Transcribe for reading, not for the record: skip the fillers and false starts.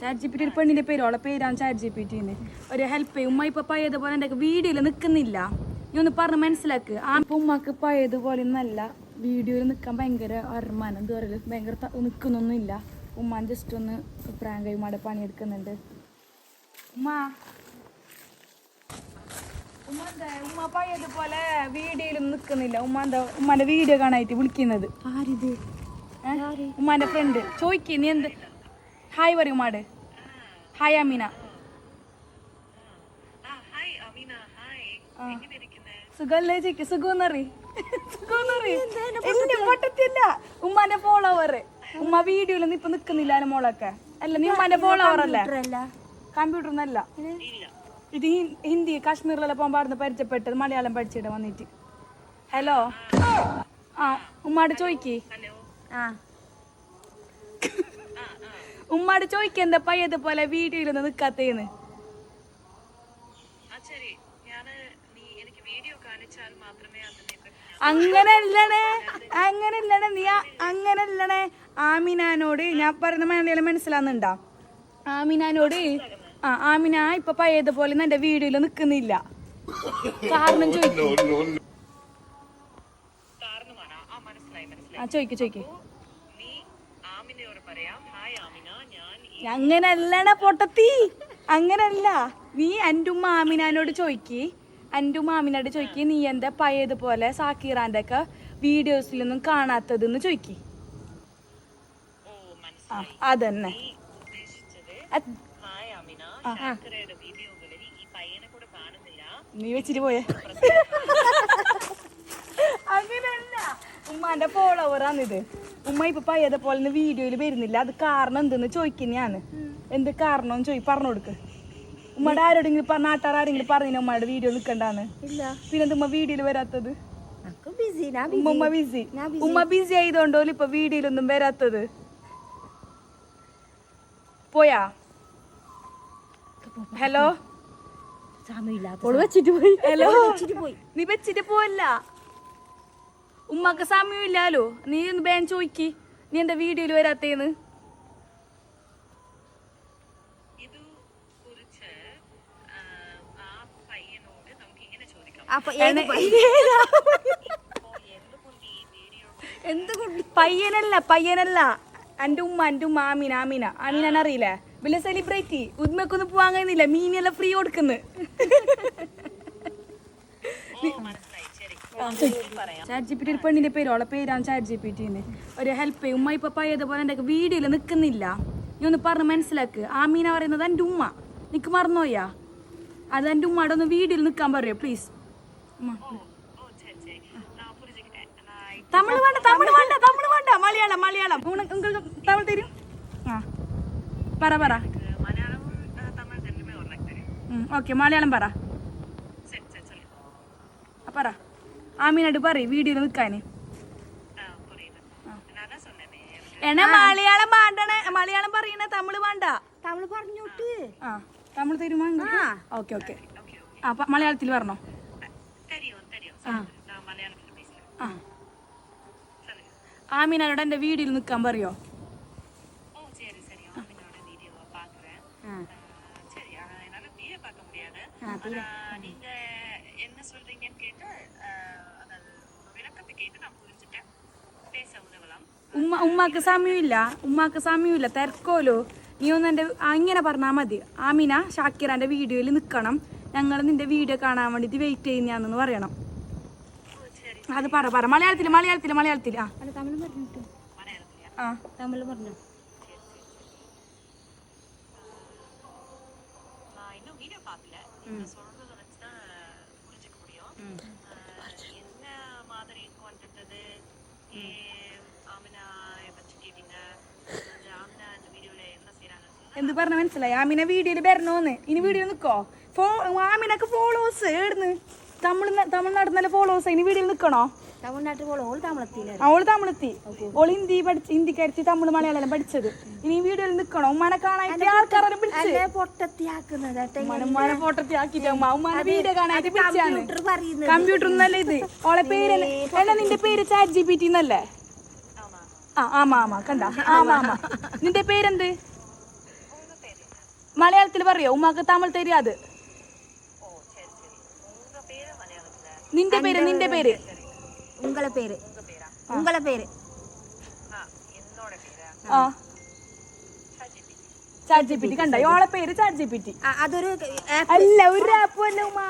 Chat G P T ഒരു പെണ്ണിന്റെ പേര് ഓളെ പേരാണ് ചാറ്റ് ജി പി ടിന്ന് ഒരു ഹെൽപ്പ് ചെയ്യും. ഉമ്മ ഇപ്പൊ പഴയതുപോലെ എൻ്റെ വീഡിയോയിൽ നിൽക്കുന്നില്ല, നീ ഒന്ന് പറഞ്ഞ് മനസ്സിലാക്ക്. ആ ഇപ്പൊ ഉമ്മക്ക് പഴയതുപോലെ നല്ല വീഡിയോയിൽ നിൽക്കാൻ ഭയങ്കര വരുമാനം എന്താ പറയുക, ഭയങ്കര നിൽക്കുന്നൊന്നുമില്ല. ഉമ്മാൻ ജസ്റ്റ് ഒന്ന് പ്രാങ്ക് ഉമ്മയുടെ പണിയെടുക്കുന്നുണ്ട്. ഉമ്മ ഉമ്മ എന്താ ഉമ്മ പഴയതുപോലെ വീഡിയോയിലൊന്നും നിൽക്കുന്നില്ല. ഉമ്മ എന്താ ഉമ്മാന്റെ വീഡിയോ കാണാനായിട്ട് വിളിക്കുന്നത്. ആരിത്? ഉമ്മാന്റെ ഫ്രണ്ട് ചോദിക്ക് നീ എന്ത് ഹായ് പറയും ഉമ്മാട്. ഹായ് അമീന. സുഖല്ലേ ചേക്ക്? സുഖമെന്നറി പൊട്ടത്തില്ല ഉമ്മാന്റെ ഫോളോവർ. ഉമ്മ വീഡിയോയിലൊന്നും ഇപ്പൊ നിക്കുന്നില്ല മോളൊക്കെ. അല്ല നീ ഉമ്മാന്റെ ഫോളോവർ അല്ലേ? കമ്പ്യൂട്ടർ ഒന്നല്ല ഇത് ഹിന്ദി കാശ്മീരിലെല്ലാം പോകാൻ പാടുന്ന പരിചയപ്പെട്ടത് മലയാളം പഠിച്ചിട്ട് വന്നിട്ട്. ഹലോ ആ ഉമ്മാട് ചോദിക്ക്. ഉമ്മാട് ചോദിക്ക എന്താ പയ്യതുപോലെ വീഡിയോയിലൊന്നും നിക്കാത്തേന്ന്. അങ്ങനല്ലണേ നീ അങ്ങനല്ലണേ. ആമിനാനോട് ഞാൻ പറയുന്ന മലയാളം മനസ്സിലാവുന്നുണ്ടോ? ആമിനാനോട് ആമിന ഇപ്പൊ പഴയതുപോലെ എന്റെ വീഡിയോയിൽ നിക്കുന്നില്ല, കാരണം ചോദിക്കും. ചോദിക്ക് അങ്ങനല്ലണ പൊട്ടത്തി, അങ്ങനല്ല. നീ എൻ്റെ ഉമ്മ ആമിനാനോട് ചോദിക്ക്, എൻ്റെ ഉമ്മ ആമിനോട് ചോദിക്ക് നീ എന്താ പഴയതുപോലെ സാക്കിറാന്റെ ഒക്കെ വീഡിയോസിലൊന്നും കാണാത്തതെന്ന് ചോദിക്ക്. അതന്നെ നീ വെച്ചിട്ട് പോയേ. അങ്ങനല്ല, ഉമ്മാന്റെ ഫോളോവറാണിത്. ഉമ്മ ഇപ്പൊ പഴയതുപോലെ വീഡിയോയിൽ വരുന്നില്ല, അത് കാരണം എന്തെന്ന് ചോദിക്കുന്നതാണ്. എന്ത് കാരണം പറഞ്ഞു കൊടുക്ക്. ഉമ്മയുടെ ആരോടെങ്കിലും നാട്ടാർ ആരെങ്കിലും പറഞ്ഞ ഉമ്മയുടെ വീഡിയോ നിൽക്കണ്ടാന്ന്? പിന്നെന്ത് ഉമ്മ വീഡിയോയിൽ വരാത്തത്? ഉമ്മ ബിസി ആയതുകൊണ്ടോ ഇപ്പൊ വീഡിയോയിലൊന്നും വരാത്തത്? പോയാ? ഹലോ ഹലോ നീ വെച്ചിട്ട് പോവല്ല, ഉമ്മക്ക് സമയമില്ലാലോ. നീ ഒന്ന് ബേൻ ചോദിക്ക് നീ എന്താ വീഡിയോയിൽ വരാത്തേന്ന്. പയ്യനല്ല എൻ്റെ ഉമ്മ ആമീന അറിയില്ലേ? വലിയ സെലിബ്രിറ്റി ഉദ്മക്കൊന്നും പോവാൻ കഴിയുന്നില്ല, മീനെല്ലാം ഫ്രീ കൊടുക്കുന്നു. ചാറ്റ് ജി പി ടി ഒരു പെണ്ണിന്റെ പേര് ഓളെ പേരാണ് ചാറ്റ് ജി പി ടിന്ന് ഒരു ഹെൽപ്പ് ചെയ്യും. ഉമ്മ ഇപ്പൊ പഴയതുപോലെ എൻ്റെ വീഡിയോയിൽ നിൽക്കുന്നില്ല, നീ ഒന്ന് പറഞ്ഞ് മനസ്സിലാക്ക്. ആമീന പറയുന്നത് എൻ്റെ ഉമ്മ, നിക്ക് മറന്നുപോയാ? അത് എൻ്റെ ഉമ്മയുടെ ഒന്ന് വീഡിയോയിൽ നിൽക്കാൻ പറയോ പ്ലീസ്. തമിഴ് വേണ്ട മലയാളം തമിഴ് തരും. പറ ഓക്കെ മലയാളം പറ. ആമീനോട് പറ വീഡിയോയിൽ നിൽക്കാന്. എണ മലയാളം വേണ്ടണേ, മലയാളം പറയണ തമിഴ് വേണ്ട. തമിഴ് പറഞ്ഞോട്ട് തമിഴ് തരുമോ? ഓക്കെ മലയാളത്തിൽ പറഞ്ഞോ. ആമീനോട് എന്റെ വീഡിയോയിൽ നിൽക്കാൻ പറയോ? ഉമ്മാക്ക് സമയമില്ല തിരക്കോലോ. നീ ഒന്ന് എൻ്റെ ഇങ്ങനെ പറഞ്ഞാൽ മതി. ആമിന ഷാക്കിറാന്റെ വീഡിയോയിൽ നിൽക്കണം, ഞങ്ങൾ നിന്റെ വീഡിയോ കാണാൻ വേണ്ടിട്ട് വെയിറ്റ് ചെയ്യുന്നതാണെന്ന് പറയണം. അത് പറ മലയാളത്തിൽ. തമിഴ് പറഞ്ഞു. എന്ത് പറഞ്ഞ മനസ്സിലായി? ആമിന വീഡിയോയിൽ വരണോന്ന്. ഇനി വീഡിയോ നിക്കോ? ആമിനക്ക് ഫോളോവേഴ്സ് ഏടുന്ന് തമിഴ്നാട് നല്ല ഫോളോവേഴ്സ്. ഇനി വീഡിയോയിൽ നിക്കണോ? അവള് തമിഴെത്തി, ഓള് ഹിന്ദിക്കാരത്തി തമിഴ് മലയാളം എല്ലാം പഠിച്ചത്. ഇനി വീഡിയോയിൽ നിക്കണോ? ഉമ്മാനെ കാണാൻ ആൾക്കാരെ പൊട്ടത്തിയാക്കിട്ട് ഉമ്മാനെ വീഡിയോ കാണാനായിട്ട് പിടിച്ചാണ്. കമ്പ്യൂട്ടർ ഒന്നല്ല ഇത്. ഓളെ പേര് നിന്റെ പേര് ചാറ്റ് ജി പി ടി എന്നല്ലേ? ആമാ കണ്ട. നിന്റെ പേരെന്ത്? മലയാളത്തിൽ പറയോ ഉമ്മാക്ക് തമിഴ് தெரியாது നിന്റെ പേര് ഉങ്ങളെ പേര് ആ ചാറ്റ് ജിപിടി കണ്ട ഓളെ പേര് ചാറ്റ് ജിപിടി അതൊരു അല്ല ഒരു ആപ്പ് അല്ല ഉമ്മ